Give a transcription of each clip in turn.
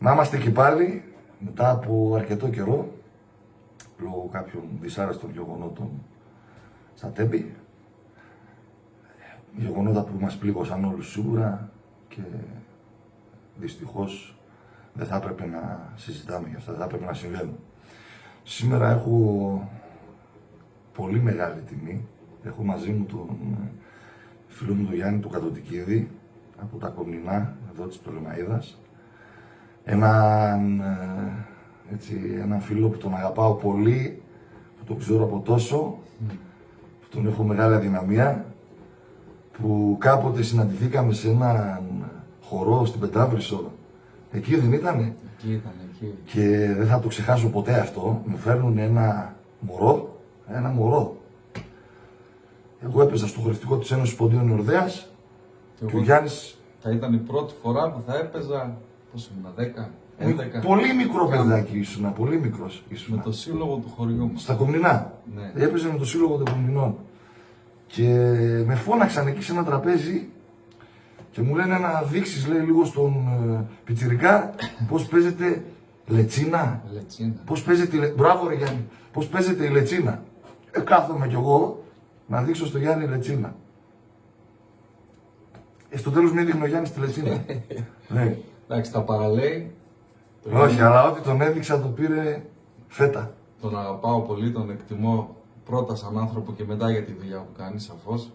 Να είμαστε και πάλι μετά από αρκετό καιρό, λόγω κάποιων δυσάρεστων γεγονότων στα Τέμπη. Γεγονότα που μας πλήγωσαν όλους σίγουρα και δυστυχώς δεν θα έπρεπε να συζητάμε για αυτά, δεν θα έπρεπε να συμβαίνουν. Σήμερα έχω πολύ μεγάλη τιμή. Έχω μαζί μου τον φίλο μου τον Γιάννη του Κατωτικίδη από τα Κομνηνά, εδώ της Πτολεμαΐδας. Έναν φίλο που τον αγαπάω πολύ, που τον ξέρω από τόσο, που τον έχω μεγάλη αδυναμία, που κάποτε συναντηθήκαμε σε έναν χορό στην Πεντάβρυσσο. Εκεί δεν ήτανε? Εκεί ήταν, εκεί. Και δεν θα το ξεχάσω ποτέ αυτό. Μου φέρνουν ένα μωρό. Εγώ έπαιζα στο χορευτικό της Ένωσης Ποντίων Ορδέας και ο Γιάννης... Θα ήταν η πρώτη φορά που θα έπαιζα, πώς ήμουν, 10, 11. Πολύ μικρό παιδάκι ήσουνα, πολύ μικρός ήσουνα. Με το σύλλογο του χωριού μας. Στα Κομνηνά. Ναι. Έπαιζε με το σύλλογο των Κομνηνών. Και με φώναξαν εκεί σε ένα τραπέζι και μου λένε να δείξεις, λέει, λίγο στον πιτσιρικά πώς παίζεται λετσίνα. Πώς παίζεται, μπράβο ρε Γιάννη, πώς παίζεται η λετσίνα. Κάθομαι κι εγώ να δείξω στο Γιάννη λετσίνα. Στο τέλος με έδειχνε ο Γιάννης τη λετσίνα. Ναι. Εντάξει, τα παραλέει. Όχι, αλλά ό,τι τον έδειξα το πήρε φέτα. Τον αγαπάω πολύ, τον εκτιμώ πρώτα σαν άνθρωπο και μετά για τη δουλειά που κάνει, σαφώς.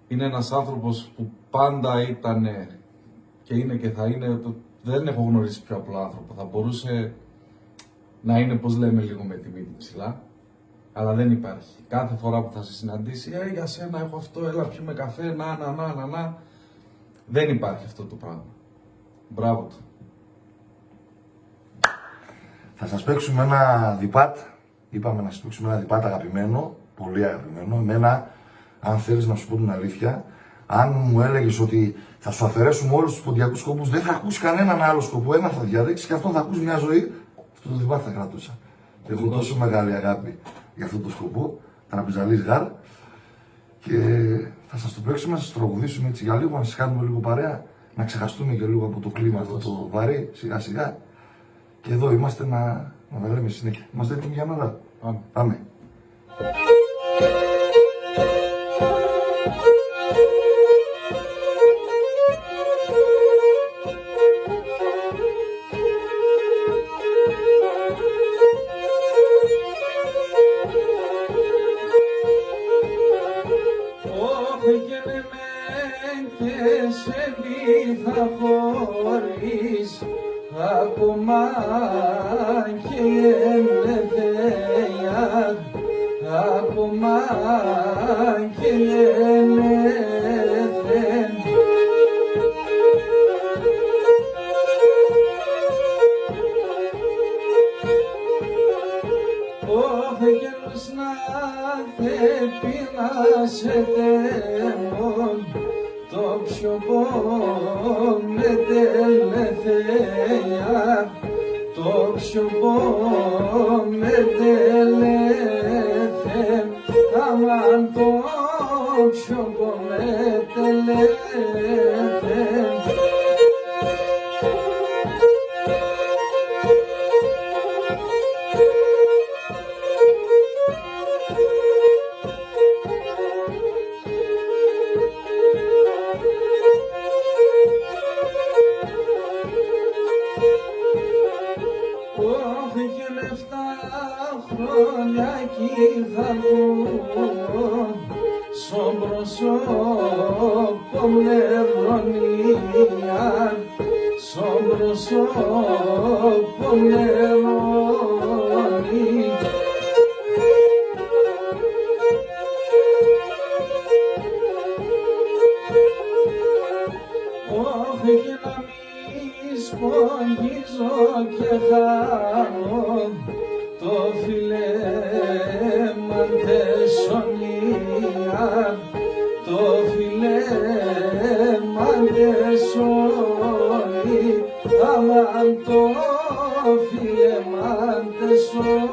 Είναι ένας άνθρωπος που πάντα ήταν και είναι και θα είναι, δεν έχω γνωρίσει πιο απλό άνθρωπο. Θα μπορούσε να είναι, πώς λέμε, λίγο με τη μύτη ψηλά, αλλά δεν υπάρχει. Κάθε φορά που θα σε συναντήσει, για σένα έχω αυτό, έλα πιούμε καφέ, να. Δεν υπάρχει αυτό το πράγμα. Μπράβο του. Θα σας παίξουμε ένα διπάτ. Είπαμε να σας παίξουμε ένα διπάτ αγαπημένο, πολύ αγαπημένο. Εμένα, αν θέλεις να σου πω την αλήθεια, αν μου έλεγες ότι θα σου αφαιρέσουμε όλους τους ποντιακούς σκοπούς, δεν θα ακούσει κανέναν άλλο σκοπό. Ένα θα διαλέξεις και αυτό θα ακούσει μια ζωή. Αυτό το διπάτ θα κρατούσα. Έχω τόσο μεγάλη αγάπη για αυτό το σκοπό, τραπεζαλής γάρ. Και θα σας το παίξουμε, να σας τραγουδήσουμε έτσι για λίγο, να σας κάνουμε λίγο παρέα, να ξεχαστούμε και λίγο από το κλίμα αυτό το βαρύ, σιγά σιγά. Και εδώ είμαστε να τα λέμε συνέχεια. Είμαστε έτοιμοι για μέρα? Πάμε. Και σε μη θα χωρίς ακόμα και ελευθερία, ακόμα και ελευθερία. Ο γέλος να θεπινάσετε μόν, το πιο πόμετε ελευθερία, το πιο πόμετε ελευθερία, αμάν το πιο πόμετε ελευθερία. Όχι και λεφτά χρόνια κι θα βγουν στον προσώπο μνερονία, στον προσώπο μνερονία. Όχι και να μη σπογγίζω και χάνω το φιλέμα τεσσονία, το φιλέμα τεσσονία, αμάν το φιλέμα τεσσονία.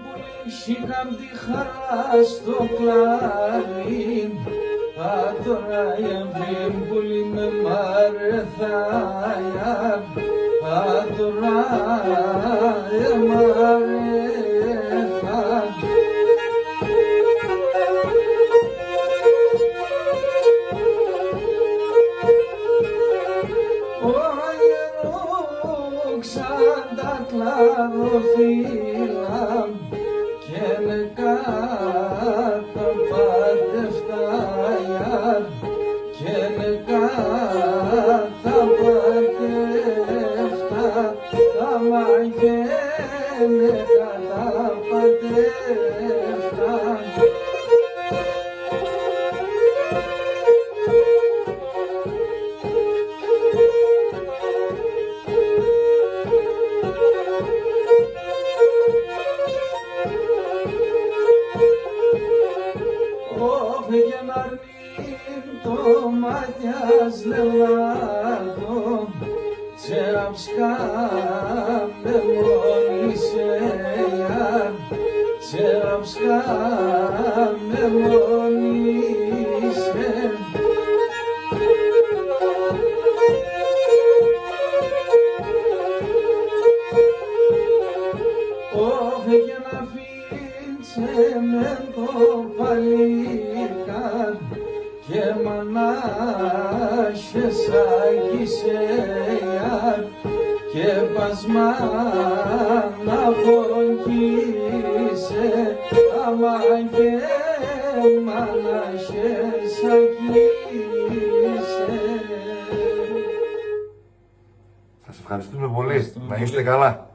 πολύ ψήκαν τη χαρά στο κλάρι. Α, τώρα η αυγή πολύ με μαρεθάει. Α, τώρα μαρεθάει. Ξάντα κλαροφύλλα και με κάτω πατεφτάια και με κάτω πατεφτά άμα και με κάτω πατεφτά. Πήγε να αρνεί το μάτιας λελάτο και αψκάμε μόνοι σε γιάρ και αψκάμε μόνοι σε. Πήγε να φύγει με το παλίκαρ και μανάσες άγγισε γιάρ και πασμάνα φωνκίσε άμα και μανάσες άγγισε. Σας ευχαριστούμε πολύ. Να είστε καλά.